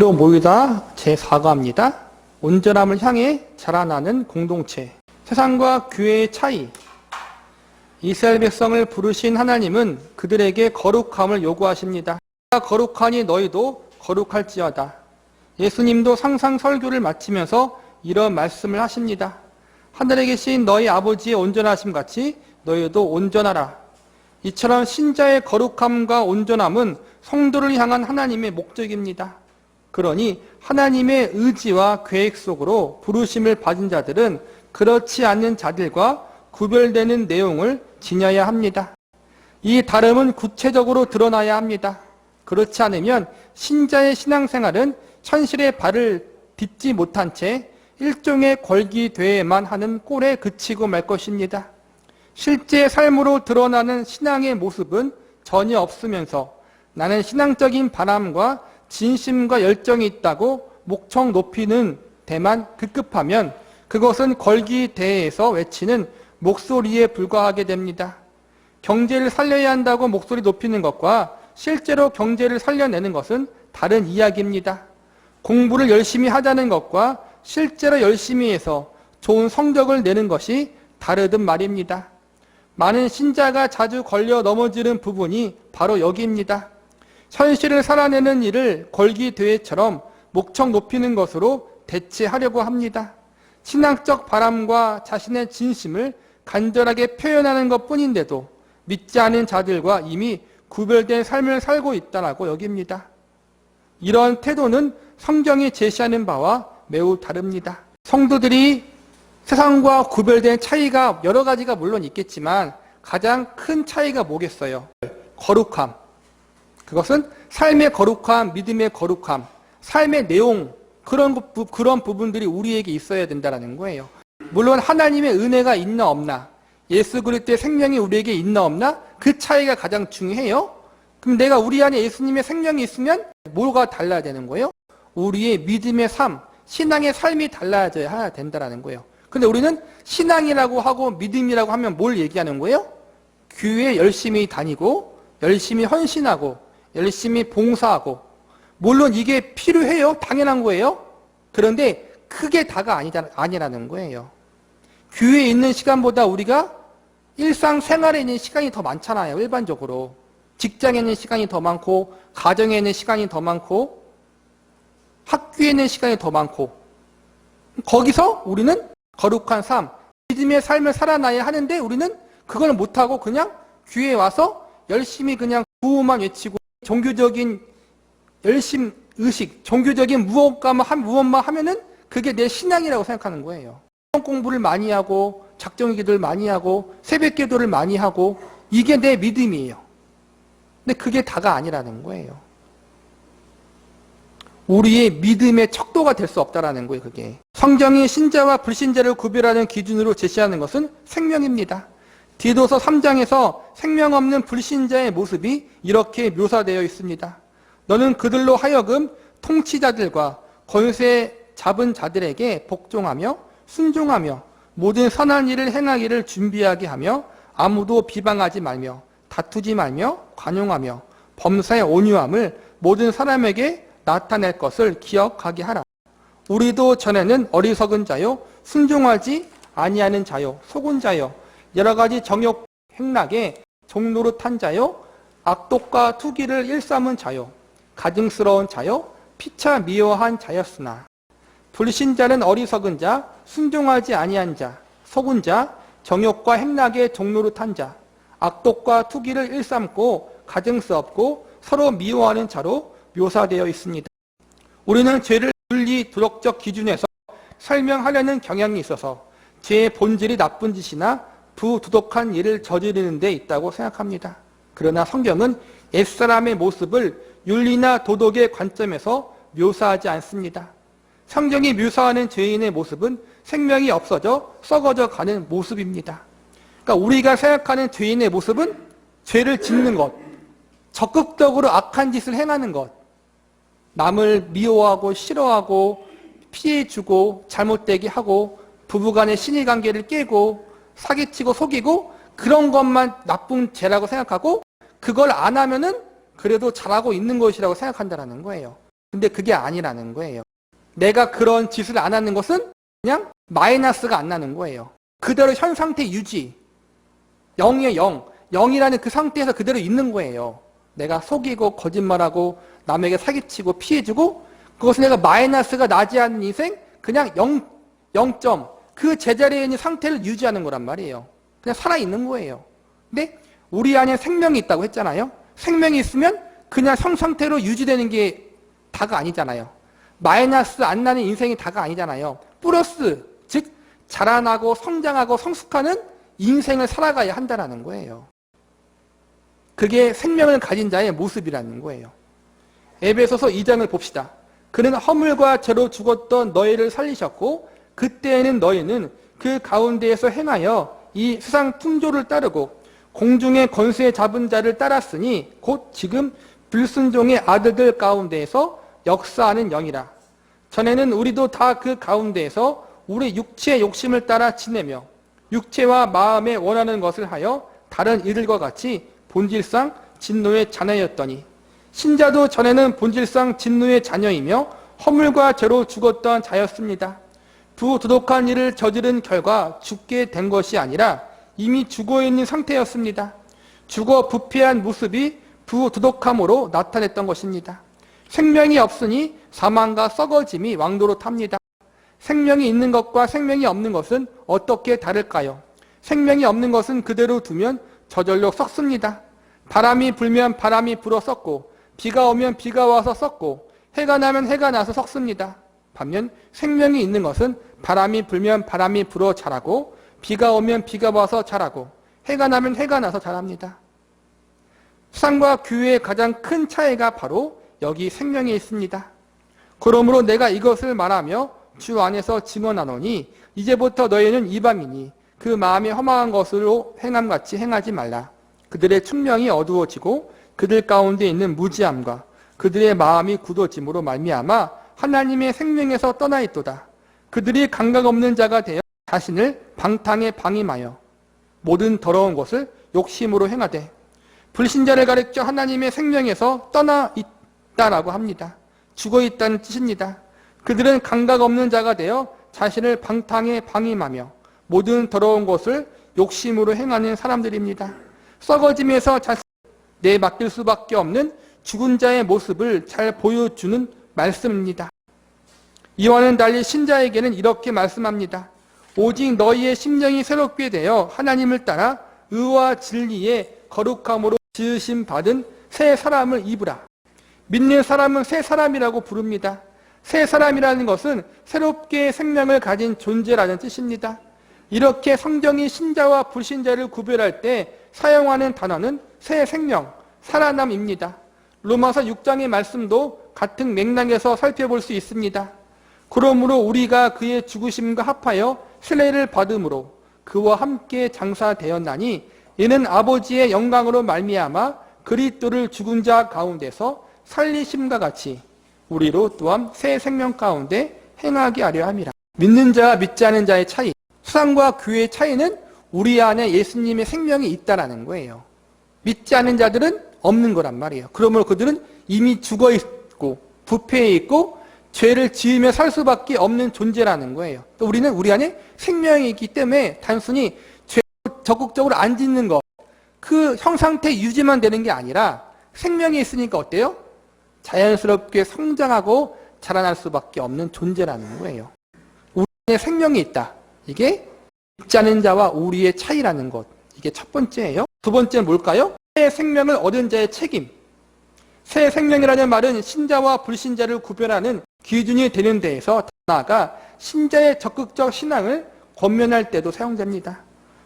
교회로 모이다 제4과입니다. 온전함을 향해 자라나는 공동체. 세상과 교회의 차이. 이스라엘 백성을 부르신 하나님은 그들에게 거룩함을 요구하십니다. 거룩하니 너희도 거룩할지어다. 예수님도 상상 설교를 마치면서 이런 말씀을 하십니다. 하늘에 계신 너희 아버지의 온전하심 같이 너희도 온전하라. 이처럼 신자의 거룩함과 온전함은 성도를 향한 하나님의 목적입니다. 그러니 하나님의 의지와 계획 속으로 부르심을 받은 자들은 그렇지 않는 자들과 구별되는 내용을 지녀야 합니다. 이 다름은 구체적으로 드러나야 합니다. 그렇지 않으면 신자의 신앙생활은 현실에 발을 딛지 못한 채 일종의 걸기되어야만 하는 꼴에 그치고 말 것입니다. 실제 삶으로 드러나는 신앙의 모습은 전혀 없으면서 나는 신앙적인 바람과 진심과 열정이 있다고 목청 높이는 데만 급급하면 그것은 걸기대회에서 외치는 목소리에 불과하게 됩니다. 경제를 살려야 한다고 목소리 높이는 것과 실제로 경제를 살려내는 것은 다른 이야기입니다. 공부를 열심히 하자는 것과 실제로 열심히 해서 좋은 성적을 내는 것이 다르단 말입니다. 많은 신자가 자주 걸려 넘어지는 부분이 바로 여기입니다. 현실을 살아내는 일을 걸기대회처럼 목청 높이는 것으로 대체하려고 합니다. 신앙적 바람과 자신의 진심을 간절하게 표현하는 것뿐인데도 믿지 않은 자들과 이미 구별된 삶을 살고 있다고 여깁니다. 이런 태도는 성경이 제시하는 바와 매우 다릅니다. 성도들이 세상과 구별된 차이가 여러 가지가 물론 있겠지만 가장 큰 차이가 뭐겠어요? 거룩함. 그것은 삶의 거룩함, 믿음의 거룩함, 삶의 내용, 그런 부분들이 우리에게 있어야 된다는 거예요. 물론 하나님의 은혜가 있나 없나, 예수 그리스도의 생명이 우리에게 있나 없나, 그 차이가 가장 중요해요. 그럼 내가 우리 안에 예수님의 생명이 있으면 뭐가 달라야 되는 거예요? 우리의 믿음의 삶, 신앙의 삶이 달라져야 된다는 거예요. 근데 우리는 신앙이라고 하고 믿음이라고 하면 뭘 얘기하는 거예요? 교회 열심히 다니고, 열심히 헌신하고, 열심히 봉사하고, 물론 이게 필요해요. 당연한 거예요. 그런데 그게 다가 아니라는 거예요. 교회에 있는 시간보다 우리가 일상생활에 있는 시간이 더 많잖아요. 일반적으로. 직장에 있는 시간이 더 많고, 가정에 있는 시간이 더 많고, 학교에 있는 시간이 더 많고, 거기서 우리는 거룩한 삶, 믿음의 삶을 살아나야 하는데 우리는 그걸 못하고 그냥 교회에 와서 열심히 그냥 구호만 외치고 종교적인 열심 의식, 종교적인 무엇만 하면은 그게 내 신앙이라고 생각하는 거예요. 공부를 많이 하고 작정기도를 많이 하고 새벽 기도를 많이 하고 이게 내 믿음이에요. 근데 그게 다가 아니라는 거예요. 우리의 믿음의 척도가 될 수 없다라는 거예요. 그게 성경이 신자와 불신자를 구별하는 기준으로 제시하는 것은 생명입니다. 디도서 3장에서 생명 없는 불신자의 모습이 이렇게 묘사되어 있습니다. 너는 그들로 하여금 통치자들과 권세 잡은 자들에게 복종하며 순종하며 모든 선한 일을 행하기를 준비하게 하며 아무도 비방하지 말며 다투지 말며 관용하며 범사의 온유함을 모든 사람에게 나타낼 것을 기억하게 하라. 우리도 전에는 어리석은 자요 순종하지 아니하는 자요 속은 자요 여러 가지 정욕 행락에 종노릇한 자요 악독과 투기를 일삼은 자요 가증스러운 자요 피차 미워한 자였으나 불신자는 어리석은 자 순종하지 아니한 자 속은 자 정욕과 행락에 종노릇한 자 악독과 투기를 일삼고 가증스럽고 서로 미워하는 자로 묘사되어 있습니다. 우리는 죄를 윤리 도덕적 기준에서 설명하려는 경향이 있어서 죄의 본질이 나쁜 짓이나 부도덕한 일을 저지르는 데 있다고 생각합니다. 그러나 성경은 옛사람의 모습을 윤리나 도덕의 관점에서 묘사하지 않습니다. 성경이 묘사하는 죄인의 모습은 생명이 없어져 썩어져 가는 모습입니다. 그러니까 우리가 생각하는 죄인의 모습은 죄를 짓는 것, 적극적으로 악한 짓을 행하는 것, 남을 미워하고 싫어하고 피해주고 잘못되게 하고 부부간의 신의관계를 깨고 사기치고 속이고 그런 것만 나쁜 죄라고 생각하고 그걸 안 하면은 그래도 잘하고 있는 것이라고 생각한다는 거예요. 근데 그게 아니라는 거예요. 내가 그런 짓을 안 하는 것은 그냥 마이너스가 안 나는 거예요. 그대로 현 상태 유지. 0이에요, 0. 0이라는 그 상태에서 그대로 있는 거예요. 내가 속이고 거짓말하고 남에게 사기치고 피해주고 그것은 내가 마이너스가 나지 않는 인생 그냥 0점 그 제자리에 있는 상태를 유지하는 거란 말이에요. 그냥 살아있는 거예요. 근데 우리 안에 생명이 있다고 했잖아요. 생명이 있으면 그냥 상태로 유지되는 게 다가 아니잖아요. 마이너스 안 나는 인생이 다가 아니잖아요. 플러스 즉 자라나고 성장하고 성숙하는 인생을 살아가야 한다는 거예요. 그게 생명을 가진 자의 모습이라는 거예요. 에베소서 2장을 봅시다. 그는 허물과 죄로 죽었던 너희를 살리셨고 그때에는 너희는 그 가운데에서 행하여 이 세상 풍조를 따르고 공중의 권세 잡은 자를 따랐으니 곧 지금 불순종의 아들들 가운데에서 역사하는 영이라. 전에는 우리도 다 그 가운데에서 우리 육체의 욕심을 따라 지내며 육체와 마음에 원하는 것을 하여 다른 이들과 같이 본질상 진노의 자녀였더니 신자도 전에는 본질상 진노의 자녀이며 허물과 죄로 죽었던 자였습니다. 부도덕한 일을 저지른 결과 죽게 된 것이 아니라 이미 죽어있는 상태였습니다. 죽어 부패한 모습이 부도덕함으로 나타냈던 것입니다. 생명이 없으니 사망과 썩어짐이 왕노릇합니다. 생명이 있는 것과 생명이 없는 것은 어떻게 다를까요? 생명이 없는 것은 그대로 두면 저절로 썩습니다. 바람이 불면 바람이 불어 썩고 비가 오면 비가 와서 썩고 해가 나면 해가 나서 썩습니다. 반면 생명이 있는 것은 바람이 불면 바람이 불어 자라고 비가 오면 비가 와서 자라고 해가 나면 해가 나서 자랍니다. 세상과 교회의 가장 큰 차이가 바로 여기 생명에 있습니다. 그러므로 내가 이것을 말하며 주 안에서 증언하노니 이제부터 너희는 이방이니 그 마음에 허망한 것으로 행함같이 행하지 말라. 그들의 충명이 어두워지고 그들 가운데 있는 무지함과 그들의 마음이 굳어짐으로 말미암아 하나님의 생명에서 떠나 있도다. 그들이 감각 없는 자가 되어 자신을 방탕에 방임하여 모든 더러운 것을 욕심으로 행하되 불신자를 가리켜 하나님의 생명에서 떠나 있다라고 합니다. 죽어 있다는 뜻입니다. 그들은 감각 없는 자가 되어 자신을 방탕에 방임하며 모든 더러운 것을 욕심으로 행하는 사람들입니다. 썩어짐에서 자신을 내맡길 수밖에 없는 죽은 자의 모습을 잘 보여주는 말씀입니다. 이와는 달리 신자에게는 이렇게 말씀합니다. 오직 너희의 심령이 새롭게 되어 하나님을 따라 의와 진리의 거룩함으로 지으심 받은 새 사람을 입으라. 믿는 사람은 새 사람이라고 부릅니다. 새 사람이라는 것은 새롭게 생명을 가진 존재라는 뜻입니다. 이렇게 성경이 신자와 불신자를 구별할 때 사용하는 단어는 새 생명, 살아남입니다. 로마서 6장의 말씀도 같은 맥락에서 살펴볼 수 있습니다. 그러므로 우리가 그의 죽으심과 합하여 세례를 받음으로 그와 함께 장사되었나니 이는 아버지의 영광으로 말미암아 그리스도를 죽은 자 가운데서 살리심과 같이 우리로 또한 새 생명 가운데 행하게 하려 함이라. 믿는 자와 믿지 않은 자의 차이, 세상과 교회의 차이는 우리 안에 예수님의 생명이 있다라는 거예요. 믿지 않은 자들은 없는 거란 말이에요. 그러므로 그들은 이미 죽어 있고 부패해 있고 죄를 지으며 살 수밖에 없는 존재라는 거예요. 또 우리는 우리 안에 생명이 있기 때문에 단순히 죄를 적극적으로 안 짓는 것, 그 형상태 유지만 되는 게 아니라 생명이 있으니까 어때요? 자연스럽게 성장하고 자라날 수밖에 없는 존재라는 거예요. 우리 안에 생명이 있다. 이게 믿지 않은 자와 우리의 차이라는 것. 이게 첫 번째예요. 두 번째는 뭘까요? 새 생명을 얻은 자의 책임. 새 생명이라는 말은 신자와 불신자를 구별하는 기준이 되는 데에서 나아가 신자의 적극적 신앙을 권면할 때도 사용됩니다.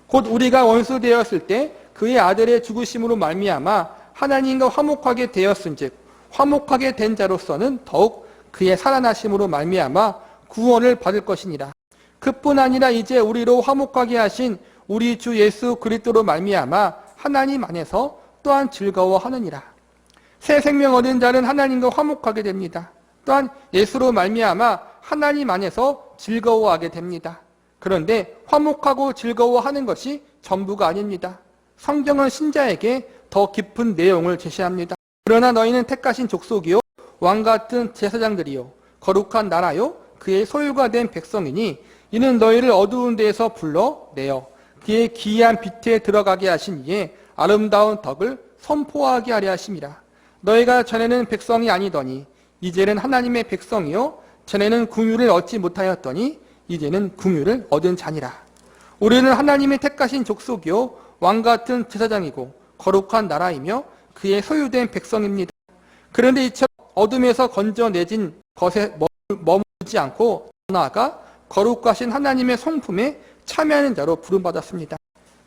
곧 우리가 원수 되었을 때 그의 아들의 죽으심으로 말미암아 하나님과 화목하게 되었은즉 화목하게 된 자로서는 더욱 그의 살아나심으로 말미암아 구원을 받을 것이니라. 그뿐 아니라 이제 우리로 화목하게 하신 우리 주 예수 그리스도로 말미암아 하나님 안에서 또한 즐거워하느니라. 새 생명 얻은 자는 하나님과 화목하게 됩니다. 또한 예수로 말미암아 하나님 안에서 즐거워하게 됩니다. 그런데 화목하고 즐거워하는 것이 전부가 아닙니다. 성경은 신자에게 더 깊은 내용을 제시합니다. 그러나 너희는 택하신 족속이요 왕 같은 제사장들이요 거룩한 나라요 그의 소유가 된 백성이니 이는 너희를 어두운 데에서 불러내어 그의 기이한 빛에 들어가게 하신 이의 아름다운 덕을 선포하게 하려 하심이라. 너희가 전에는 백성이 아니더니 이제는 하나님의 백성이요 전에는 긍휼을 얻지 못하였더니 이제는 긍휼을 얻은 자니라. 우리는 하나님의 택하신 족속이요 왕 같은 제사장이고 거룩한 나라이며 그의 소유된 백성입니다. 그런데 이처럼 어둠에서 건져내진 것에 머물지 않고 나아가 거룩하신 하나님의 성품에 참여하는 자로 부름받았습니다.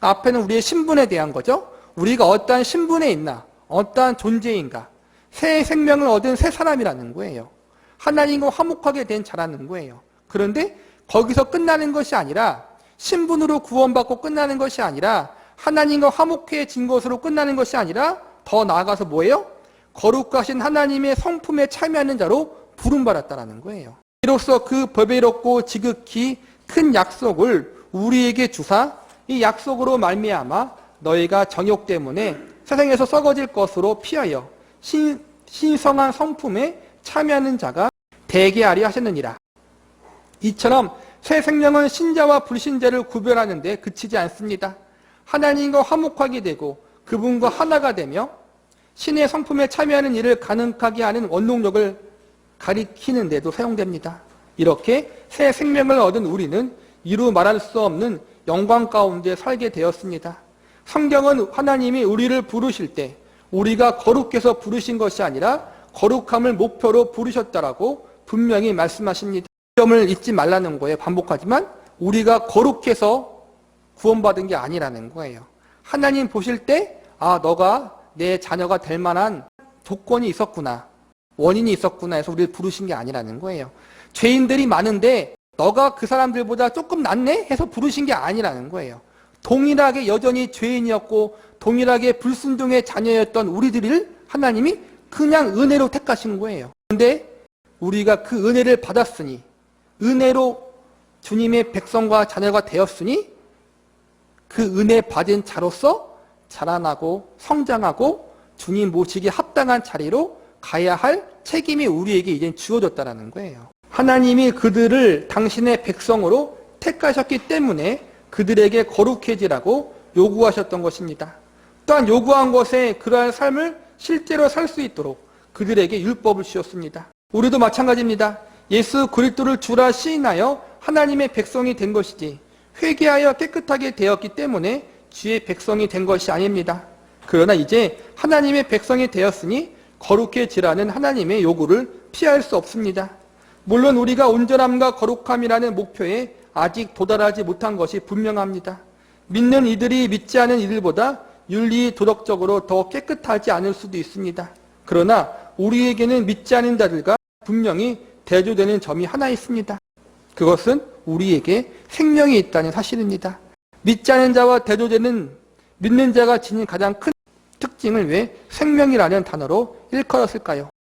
앞에는 우리의 신분에 대한 거죠. 우리가 어떠한 신분에 있나, 어떠한 존재인가, 새 생명을 얻은 새 사람이라는 거예요. 하나님과 화목하게 된 자라는 거예요. 그런데 거기서 끝나는 것이 아니라, 신분으로 구원받고 끝나는 것이 아니라, 하나님과 화목해진 것으로 끝나는 것이 아니라 더 나아가서 뭐예요? 거룩하신 하나님의 성품에 참여하는 자로 부름받았다는 거예요. 이로써 그 보배롭고 지극히 큰 약속을 우리에게 주사 이 약속으로 말미암아 너희가 정욕 때문에 세상에서 썩어질 것으로 피하여 신성한 성품에 참여하는 자가 되게 하려 하셨느니라. 이처럼 새 생명은 신자와 불신자를 구별하는 데 그치지 않습니다. 하나님과 화목하게 되고 그분과 하나가 되며 신의 성품에 참여하는 일을 가능하게 하는 원동력을 가리키는 데도 사용됩니다. 이렇게 새 생명을 얻은 우리는 이루 말할 수 없는 영광 가운데 살게 되었습니다. 성경은 하나님이 우리를 부르실 때 우리가 거룩해서 부르신 것이 아니라 거룩함을 목표로 부르셨다라고 분명히 말씀하십니다. 이 점을 잊지 말라는 거예요. 반복하지만 우리가 거룩해서 구원받은 게 아니라는 거예요. 하나님 보실 때 너가 내 자녀가 될 만한 조건이 있었구나, 원인이 있었구나 해서 우리를 부르신 게 아니라는 거예요. 죄인들이 많은데 너가 그 사람들보다 조금 낫네 해서 부르신 게 아니라는 거예요. 동일하게 여전히 죄인이었고 동일하게 불순종의 자녀였던 우리들을 하나님이 그냥 은혜로 택하신 거예요. 그런데 우리가 그 은혜를 받았으니, 은혜로 주님의 백성과 자녀가 되었으니 그 은혜 받은 자로서 자라나고 성장하고 주님 모시기 합당한 자리로 가야 할 책임이 우리에게 이제 주어졌다는 거예요. 하나님이 그들을 당신의 백성으로 택하셨기 때문에 그들에게 거룩해지라고 요구하셨던 것입니다. 또한 요구한 것에 그러한 삶을 실제로 살 수 있도록 그들에게 율법을 주셨습니다. 우리도 마찬가지입니다. 예수 그리스도를 주라 시인하여 하나님의 백성이 된 것이지 회개하여 깨끗하게 되었기 때문에 주의 백성이 된 것이 아닙니다. 그러나 이제 하나님의 백성이 되었으니 거룩해지라는 하나님의 요구를 피할 수 없습니다. 물론 우리가 온전함과 거룩함이라는 목표에 아직 도달하지 못한 것이 분명합니다. 믿는 이들이 믿지 않은 이들보다 윤리 도덕적으로 더 깨끗하지 않을 수도 있습니다. 그러나 우리에게는 믿지 않은 자들과 분명히 대조되는 점이 하나 있습니다. 그것은 우리에게 생명이 있다는 사실입니다. 믿지 않은 자와 대조되는 믿는 자가 지닌 가장 큰 특징을 왜 생명이라는 단어로 일컬었을까요?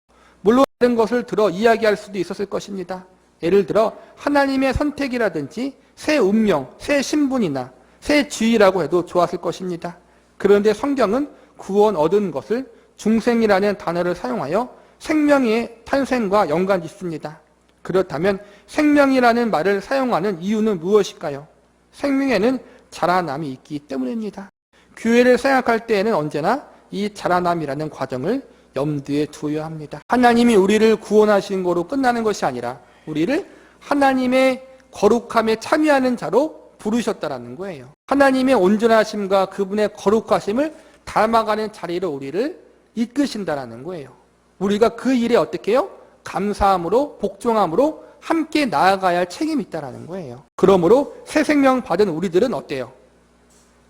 물론 다른 것을 들어 이야기할 수도 있었을 것입니다. 예를 들어 하나님의 선택이라든지 새 운명, 새 신분이나 새 주의라고 해도 좋았을 것입니다. 그런데 성경은 구원 얻은 것을 중생이라는 단어를 사용하여 생명의 탄생과 연관짓습니다. 그렇다면 생명이라는 말을 사용하는 이유는 무엇일까요? 생명에는 자라남이 있기 때문입니다. 교회를 생각할 때에는 언제나 이 자라남이라는 과정을 염두에 두어야 합니다. 하나님이 우리를 구원하신 거로 끝나는 것이 아니라 우리를 하나님의 거룩함에 참여하는 자로 부르셨다라는 거예요. 하나님의 온전하심과 그분의 거룩하심을 닮아가는 자리로 우리를 이끄신다라는 거예요. 우리가 그 일에 어떻게 해요? 감사함으로 복종함으로 함께 나아가야 할 책임이 있다라는 거예요. 그러므로 새 생명 받은 우리들은 어때요?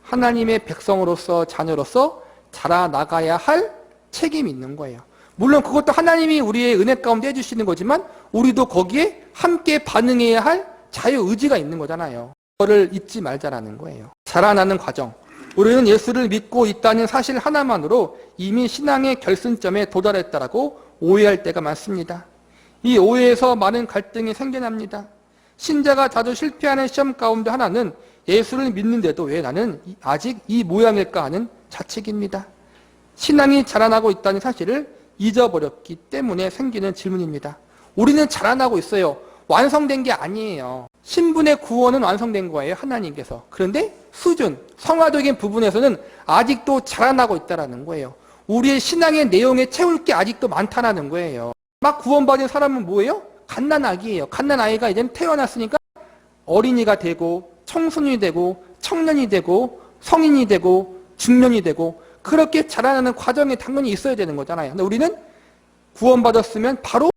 하나님의 백성으로서 자녀로서 자라나가야 할 책임이 있는 거예요. 물론 그것도 하나님이 우리의 은혜 가운데 해주시는 거지만 우리도 거기에 함께 반응해야 할 자유의지가 있는 거잖아요. 그거를 잊지 말자라는 거예요. 자라나는 과정. 우리는 예수를 믿고 있다는 사실 하나만으로 이미 신앙의 결승점에 도달했다라고 오해할 때가 많습니다. 이 오해에서 많은 갈등이 생겨납니다. 신자가 자주 실패하는 시험 가운데 하나는 예수를 믿는데도 왜 나는 아직 이 모양일까 하는 자책입니다. 신앙이 자라나고 있다는 사실을 잊어버렸기 때문에 생기는 질문입니다. 우리는 자라나고 있어요. 완성된 게 아니에요. 신분의 구원은 완성된 거예요. 하나님께서. 그런데 수준, 성화적인 부분에서는 아직도 자라나고 있다는 거예요. 우리의 신앙의 내용에 채울 게 아직도 많다는 거예요. 막 구원받은 사람은 뭐예요? 갓난아기예요. 갓난아이가 이제는 태어났으니까 어린이가 되고 청소년이 되고 청년이 되고 성인이 되고 중년이 되고 그렇게 자라나는 과정이 당연히 있어야 되는 거잖아요. 근데 우리는 구원받았으면 바로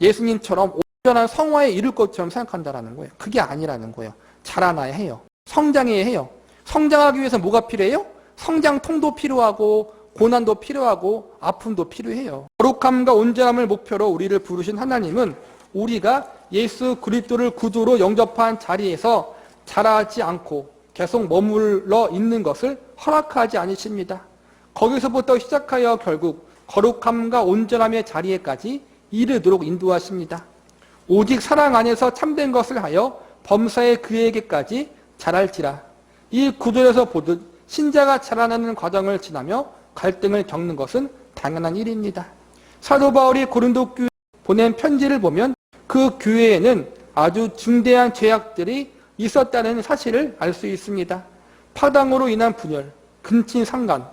예수님처럼 온전한 성화에 이를 것처럼 생각한다는 거예요. 그게 아니라는 거예요. 자라나야 해요. 성장해야 해요. 성장하기 위해서 뭐가 필요해요? 성장통도 필요하고 고난도 필요하고 아픔도 필요해요. 거룩함과 온전함을 목표로 우리를 부르신 하나님은 우리가 예수 그리스도를 구주로 영접한 자리에서 자라지 않고 계속 머물러 있는 것을 허락하지 않으십니다. 거기서부터 시작하여 결국 거룩함과 온전함의 자리에까지 이르도록 인도하십니다. 오직 사랑 안에서 참된 것을 하여 범사의 그에게까지 자랄지라. 이 구절에서 보듯 신자가 자라나는 과정을 지나며 갈등을 겪는 것은 당연한 일입니다. 사도 바울이 고린도 교회에 보낸 편지를 보면 그 교회에는 아주 중대한 죄악들이 있었다는 사실을 알 수 있습니다. 파당으로 인한 분열, 근친상간,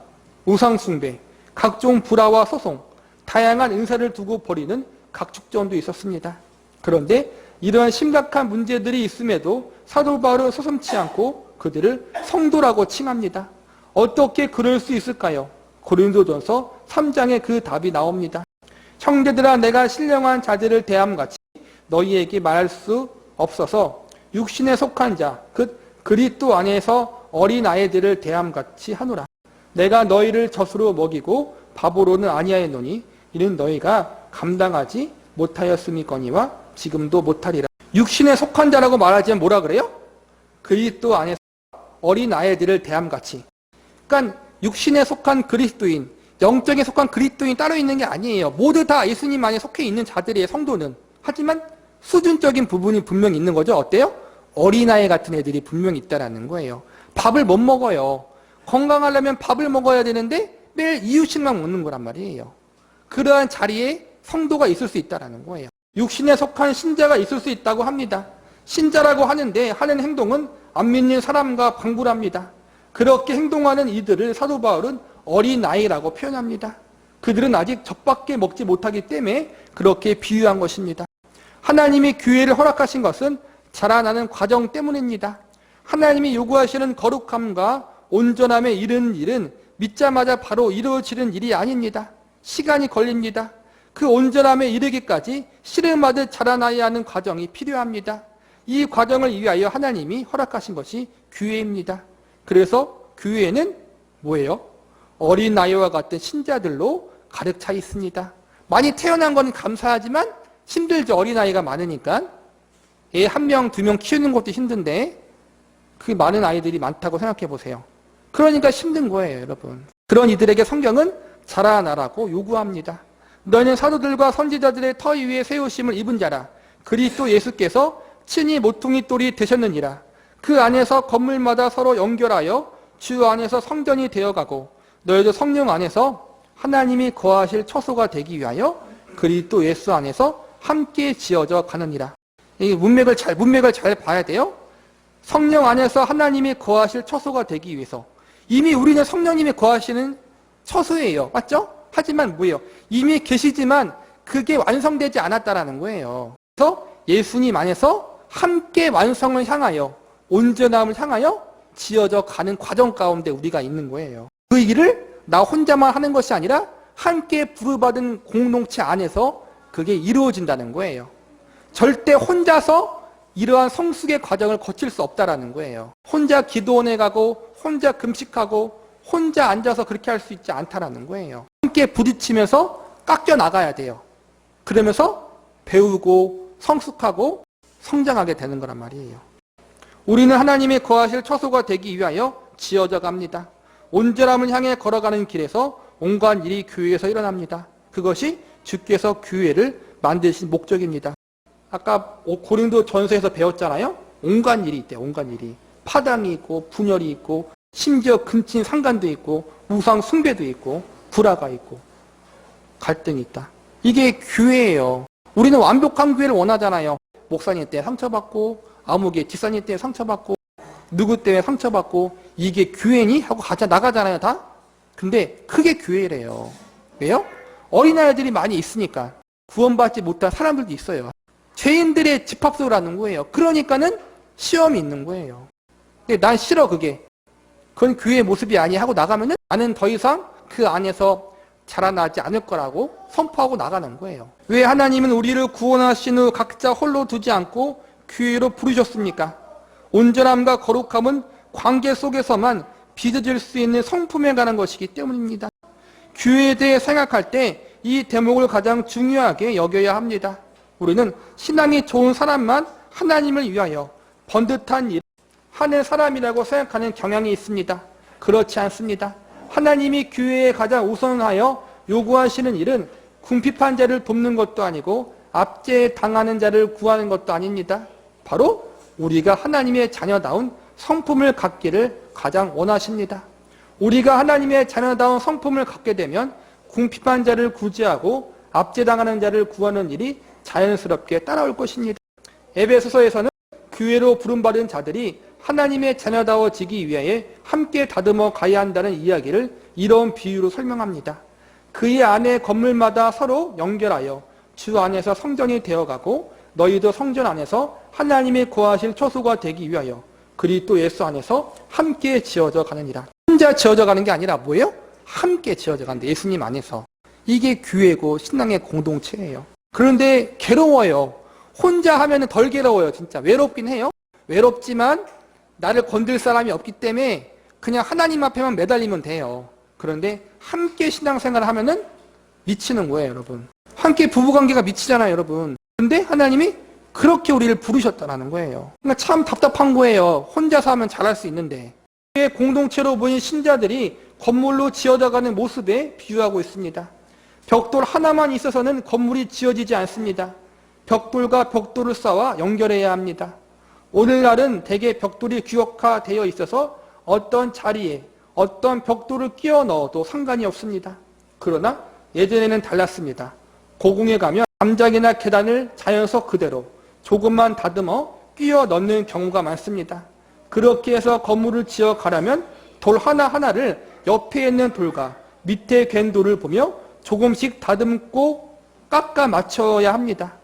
우상숭배, 각종 불화와 소송, 다양한 은사를 두고 벌이는 각축전도 있었습니다. 그런데 이러한 심각한 문제들이 있음에도 사도 바울은 서슴지 않고 그들을 성도라고 칭합니다. 어떻게 그럴 수 있을까요? 고린도전서 3장에 그 답이 나옵니다. 형제들아, 내가 신령한 자들을 대함같이 너희에게 말할 수 없어서 육신에 속한 자, 곧 그리스도 안에서 어린 아이들을 대함같이 하노라. 내가 너희를 젖으로 먹이고 밥으로는 아니하였노니 이는 너희가 감당하지 못하였음이거니와 지금도 못하리라. 육신에 속한 자라고 말하지만 뭐라 그래요? 그리스도 안에서 어린 아이들을 대함같이. 그러니까 육신에 속한 그리스도인, 영적에 속한 그리스도인이 따로 있는 게 아니에요. 모두 다 예수님 안에 속해 있는 자들이에요, 성도는. 하지만 수준적인 부분이 분명히 있는 거죠. 어때요? 어린아이 같은 애들이 분명히 있다는 거예요. 밥을 못 먹어요. 건강하려면 밥을 먹어야 되는데 매일 이유식만 먹는 거란 말이에요. 그러한 자리에 성도가 있을 수 있다는 거예요. 육신에 속한 신자가 있을 수 있다고 합니다. 신자라고 하는데 하는 행동은 안 믿는 사람과 방불합니다. 그렇게 행동하는 이들을 사도 바울은 어린아이라고 표현합니다. 그들은 아직 젖밖에 먹지 못하기 때문에 그렇게 비유한 것입니다. 하나님이 교회를 허락하신 것은 자라나는 과정 때문입니다. 하나님이 요구하시는 거룩함과 온전함에 이르는 일은 믿자마자 바로 이루어지는 일이 아닙니다. 시간이 걸립니다. 그 온전함에 이르기까지 씨름하듯 자라나야 하는 과정이 필요합니다. 이 과정을 위하여 하나님이 허락하신 것이 교회입니다. 그래서 교회는 뭐예요? 어린아이와 같은 신자들로 가득 차 있습니다. 많이 태어난 건 감사하지만 힘들죠. 어린아이가 많으니까. 애 1명, 2명 키우는 것도 힘든데 그 많은 아이들이 많다고 생각해 보세요. 그러니까 힘든 거예요, 여러분. 그런 이들에게 성경은 자라나라고 요구합니다. 너희는 사도들과 선지자들의 터 위에 세우심을 입은 자라. 그리스도 예수께서 친히 모퉁이 돌이 되셨느니라. 그 안에서 건물마다 서로 연결하여 주 안에서 성전이 되어가고 너희도 성령 안에서 하나님이 거하실 처소가 되기 위하여 그리스도 예수 안에서 함께 지어져 가느니라. 이 문맥을 잘 봐야 돼요. 성령 안에서 하나님이 거하실 처소가 되기 위해서. 이미 우리는 성령님이 거하시는 처소예요. 맞죠? 하지만 뭐예요? 이미 계시지만 그게 완성되지 않았다라는 거예요. 그래서 예수님 안에서 함께 완성을 향하여, 온전함을 향하여 지어져 가는 과정 가운데 우리가 있는 거예요. 그 일을 나 혼자만 하는 것이 아니라 함께 부르받은 공동체 안에서 그게 이루어진다는 거예요. 절대 혼자서 이러한 성숙의 과정을 거칠 수 없다라는 거예요. 혼자 기도원에 가고 혼자 금식하고 혼자 앉아서 그렇게 할 수 있지 않다라는 거예요. 함께 부딪히면서 깎여 나가야 돼요. 그러면서 배우고 성숙하고 성장하게 되는 거란 말이에요. 우리는 하나님의 거하실 처소가 되기 위하여 지어져 갑니다. 온전함을 향해 걸어가는 길에서 온갖 일이 교회에서 일어납니다. 그것이 주께서 교회를 만드신 목적입니다. 아까 고린도 전서에서 배웠잖아요. 온갖 일이 있대요. 온갖 일이. 파당이 있고 분열이 있고 심지어 근친 상간도 있고 우상 숭배도 있고 불화가 있고 갈등이 있다. 이게 교회예요. 우리는 완벽한 교회를 원하잖아요. 목사님 때문에 상처받고, 아무개 집사님 때문에 상처받고, 누구 때문에 상처받고, 이게 교회니? 하고 나가잖아요, 다? 근데 그게 교회래요. 왜요? 어린아이들이 많이 있으니까. 구원받지 못한 사람들도 있어요. 죄인들의 집합소라는 거예요. 그러니까는 시험이 있는 거예요. 근데 난 싫어, 그게. 그건 교회의 모습이 아니야 하고 나가면은 나는 더 이상 그 안에서 자라나지 않을 거라고 선포하고 나가는 거예요. 왜 하나님은 우리를 구원하신 후 각자 홀로 두지 않고 교회로 부르셨습니까? 온전함과 거룩함은 관계 속에서만 빚어질 수 있는 성품에 관한 것이기 때문입니다. 교회에 대해 생각할 때 이 대목을 가장 중요하게 여겨야 합니다. 우리는 신앙이 좋은 사람만 하나님을 위하여 번듯한 일, 하는 사람이라고 생각하는 경향이 있습니다. 그렇지 않습니다. 하나님이 교회에 가장 우선하여 요구하시는 일은 궁핍한 자를 돕는 것도 아니고 압제에 당하는 자를 구하는 것도 아닙니다. 바로 우리가 하나님의 자녀다운 성품을 갖기를 가장 원하십니다. 우리가 하나님의 자녀다운 성품을 갖게 되면 궁핍한 자를 구제하고 압제당하는 자를 구하는 일이 자연스럽게 따라올 것입니다. 에베소서에서는 교회로 부름받은 자들이 하나님의 자녀다워지기 위해 함께 다듬어 가야 한다는 이야기를 이런 비유로 설명합니다. 그의 안에 건물마다 서로 연결하여 주 안에서 성전이 되어가고 너희도 성전 안에서 하나님의 거하실 초소가 되기 위하여 그리스도 예수 안에서 함께 지어져 가느니라. 혼자 지어져 가는 게 아니라 뭐예요? 함께 지어져 간다. 예수님 안에서. 이게 교회고 신앙의 공동체예요. 그런데 괴로워요. 혼자 하면 덜 괴로워요. 진짜 외롭긴 해요. 외롭지만 나를 건들 사람이 없기 때문에 그냥 하나님 앞에만 매달리면 돼요. 그런데 함께 신앙생활을 하면은 미치는 거예요, 여러분. 함께 부부관계가 미치잖아요, 여러분. 근데 하나님이 그렇게 우리를 부르셨다는 거예요. 그러니까 참 답답한 거예요. 혼자서 하면 잘할 수 있는데. 공동체로 모인 신자들이 건물로 지어져가는 모습에 비유하고 있습니다. 벽돌 하나만 있어서는 건물이 지어지지 않습니다. 벽돌과 벽돌을 쌓아 연결해야 합니다. 오늘날은 대개 벽돌이 규격화되어 있어서 어떤 자리에 어떤 벽돌을 끼워 넣어도 상관이 없습니다. 그러나 예전에는 달랐습니다. 고궁에 가면 담장이나 계단을 자연석 그대로 조금만 다듬어 끼워 넣는 경우가 많습니다. 그렇게 해서 건물을 지어 가려면 돌 하나하나를 옆에 있는 돌과 밑에 갠 돌을 보며 조금씩 다듬고 깎아 맞춰야 합니다.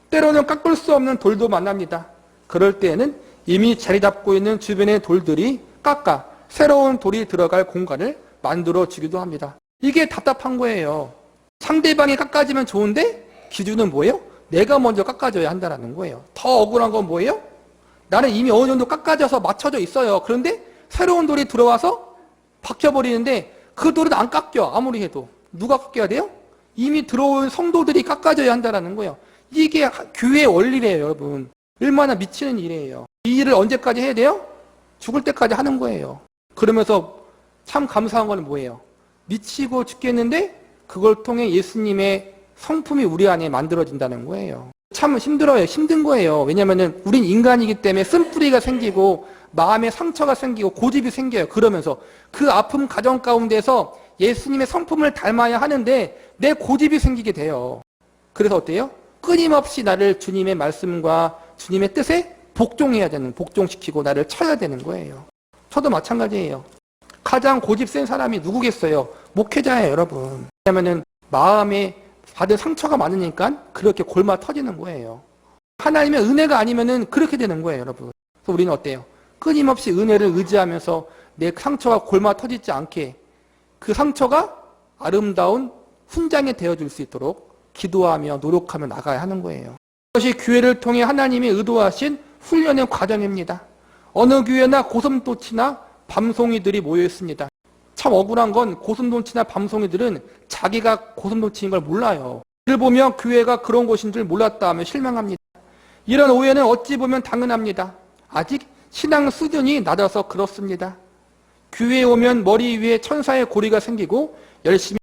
때로는 깎을 수 없는 돌도 만납니다. 그럴 때에는 이미 자리 잡고 있는 주변의 돌들이 깎아 새로운 돌이 들어갈 공간을 만들어 주기도 합니다. 이게 답답한 거예요. 상대방이 깎아지면 좋은데 기준은 뭐예요? 내가 먼저 깎아줘야 한다는 거예요. 더 억울한 건 뭐예요? 나는 이미 어느 정도 깎아져서 맞춰져 있어요. 그런데 새로운 돌이 들어와서 박혀버리는데 그 돌은 안 깎여. 아무리 해도. 누가 깎여야 돼요? 이미 들어온 성도들이 깎아줘야 한다는 거예요. 이게 교회의 원리래요, 여러분. 얼마나 미치는 일이에요. 이 일을 언제까지 해야 돼요? 죽을 때까지 하는 거예요. 그러면서 참 감사한 건 뭐예요? 미치고 죽겠는데 그걸 통해 예수님의 성품이 우리 안에 만들어진다는 거예요. 참 힘들어요. 힘든 거예요. 왜냐면은 우린 인간이기 때문에 쓴뿌리가 생기고 마음에 상처가 생기고 고집이 생겨요. 그러면서 그 아픔 가정 가운데서 예수님의 성품을 닮아야 하는데 내 고집이 생기게 돼요. 그래서 어때요? 끊임없이 나를 주님의 말씀과 주님의 뜻에 복종해야 되는, 복종시키고 나를 쳐야 되는 거예요. 저도 마찬가지예요. 가장 고집 센 사람이 누구겠어요? 목회자예요, 여러분. 왜냐면은 마음에 받은 상처가 많으니까 그렇게 골마 터지는 거예요. 하나님의 은혜가 아니면은 그렇게 되는 거예요, 여러분. 그래서 우리는 어때요? 끊임없이 은혜를 의지하면서 내 상처가 골마 터지지 않게 그 상처가 아름다운 훈장이 되어줄 수 있도록 기도하며 노력하며 나가야 하는 거예요. 이것이 교회를 통해 하나님이 의도하신 훈련의 과정입니다. 어느 교회나 고슴도치나 밤송이들이 모여 있습니다. 참 억울한 건 고슴도치나 밤송이들은 자기가 고슴도치인 걸 몰라요. 이를 보면 교회가 그런 곳인 줄 몰랐다 하면 실망합니다. 이런 오해는 어찌 보면 당연합니다. 아직 신앙 수준이 낮아서 그렇습니다. 교회에 오면 머리 위에 천사의 고리가 생기고 열심히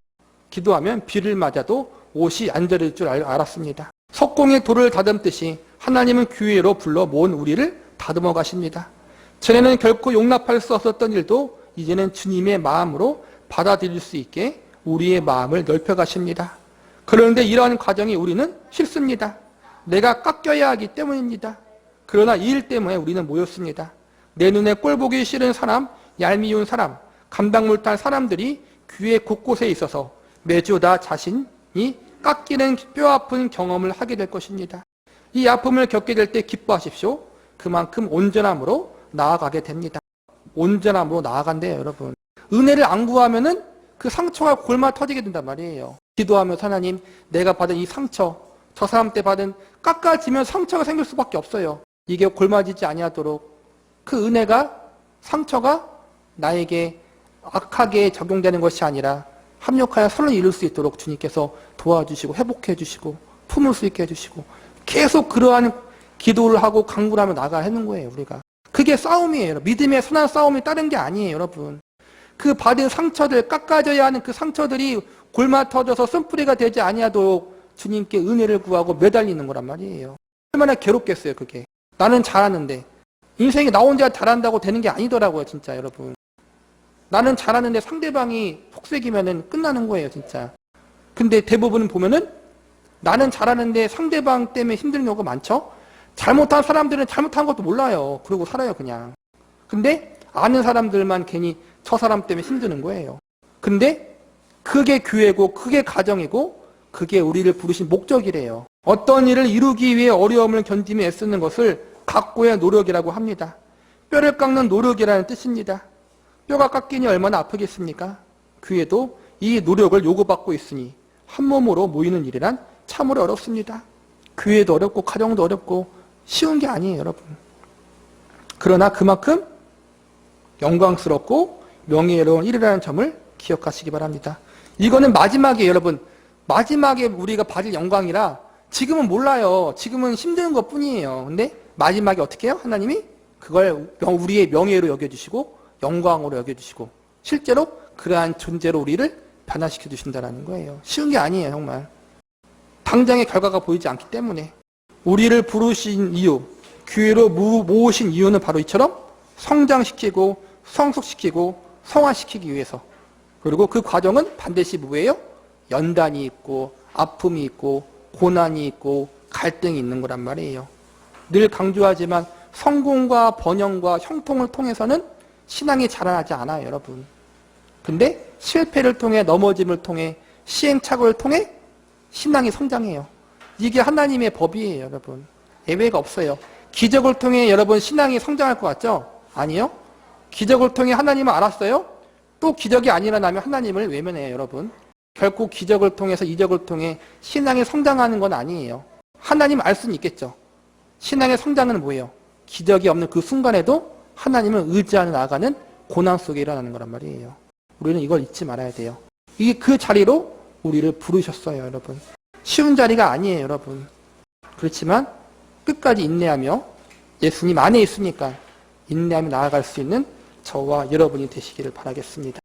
기도하면 비를 맞아도 옷이 안 저릴 줄 알았습니다. 석공의 돌을 다듬듯이 하나님은 교회로 불러 모은 우리를 다듬어 가십니다. 전에는 결코 용납할 수 없었던 일도 이제는 주님의 마음으로 받아들일 수 있게 우리의 마음을 넓혀 가십니다. 그런데 이러한 과정이 우리는 싫습니다. 내가 깎여야 하기 때문입니다. 그러나 이 일 때문에 우리는 모였습니다. 내 눈에 꼴 보기 싫은 사람, 얄미운 사람, 감당 못할 사람들이 교회 곳곳에 있어서 매주 나 자신이 깎이는 뼈아픈 경험을 하게 될 것입니다. 이 아픔을 겪게 될 때 기뻐하십시오. 그만큼 온전함으로 나아가게 됩니다. 온전함으로 나아간대요, 여러분. 은혜를 안 구하면은 그 상처가 골마 터지게 된단 말이에요. 기도하면서 하나님, 내가 받은 이 상처, 저 사람 때 받은 깎아지면 상처가 생길 수밖에 없어요. 이게 골마지지 아니하도록 그 은혜가, 상처가 나에게 악하게 적용되는 것이 아니라 합력하여 선을 이룰 수 있도록 주님께서 도와주시고 회복해 주시고 품을 수 있게 해주시고 계속 그러한 기도를 하고 강구를 하며 나가야 하는 거예요, 우리가. 그게 싸움이에요. 믿음의 선한 싸움이 다른 게 아니에요, 여러분. 그 받은 상처들, 깎아져야 하는 그 상처들이 골마 터져서 쓴뿌리가 되지 아니하도록 주님께 은혜를 구하고 매달리는 거란 말이에요. 얼마나 괴롭겠어요, 그게. 나는 잘하는데. 인생이 나 혼자 잘한다고 되는 게 아니더라고요, 진짜, 여러분. 나는 잘하는데 상대방이 폭색이면은 끝나는 거예요, 진짜. 근데 대부분 보면은 나는 잘하는데 상대방 때문에 힘든 경우가 많죠? 잘못한 사람들은 잘못한 것도 몰라요. 그러고 살아요, 그냥. 근데 아는 사람들만 괜히 저 사람 때문에 힘드는 거예요. 근데 그게 교회고, 그게 가정이고, 그게 우리를 부르신 목적이래요. 어떤 일을 이루기 위해 어려움을 견디며 애쓰는 것을 각고의 노력이라고 합니다. 뼈를 깎는 노력이라는 뜻입니다. 뼈가 깎이니 얼마나 아프겠습니까? 교회도 이 노력을 요구받고 있으니 한 몸으로 모이는 일이란 참으로 어렵습니다. 교회도 어렵고 가정도 어렵고 쉬운 게 아니에요, 여러분. 그러나 그만큼 영광스럽고 명예로운 일이라는 점을 기억하시기 바랍니다. 이거는 마지막이에요, 여러분. 마지막에 우리가 받을 영광이라 지금은 몰라요. 지금은 힘든 것 뿐이에요. 근데 마지막에 어떻게 해요? 하나님이 그걸 우리의 명예로 여겨주시고 영광으로 여겨주시고 실제로 그러한 존재로 우리를 변화시켜 주신다는 거예요. 쉬운 게 아니에요, 정말. 당장의 결과가 보이지 않기 때문에. 우리를 부르신 이유, 교회로 모으신 이유는 바로 이처럼 성장시키고 성숙시키고 성화시키기 위해서. 그리고 그 과정은 반드시 뭐예요? 연단이 있고 아픔이 있고 고난이 있고 갈등이 있는 거란 말이에요. 늘 강조하지만 성공과 번영과 형통을 통해서는 신앙이 자라나지 않아요, 여러분. 근데 실패를 통해 넘어짐을 통해 시행착오를 통해 신앙이 성장해요. 이게 하나님의 법이에요, 여러분. 예외가 없어요. 기적을 통해 여러분 신앙이 성장할 것 같죠? 아니요. 기적을 통해 하나님을 알았어요? 또 기적이 안 일어나면 하나님을 외면해요, 여러분. 결코 기적을 통해서 이적을 통해 신앙이 성장하는 건 아니에요. 하나님 알 수는 있겠죠. 신앙의 성장은 뭐예요? 기적이 없는 그 순간에도 하나님을 의지하는 나아가는 고난 속에 일어나는 거란 말이에요. 우리는 이걸 잊지 말아야 돼요. 이게 그 자리로 우리를 부르셨어요, 여러분. 쉬운 자리가 아니에요, 여러분. 그렇지만 끝까지 인내하며 예수님 안에 있으니까 인내하며 나아갈 수 있는 저와 여러분이 되시기를 바라겠습니다.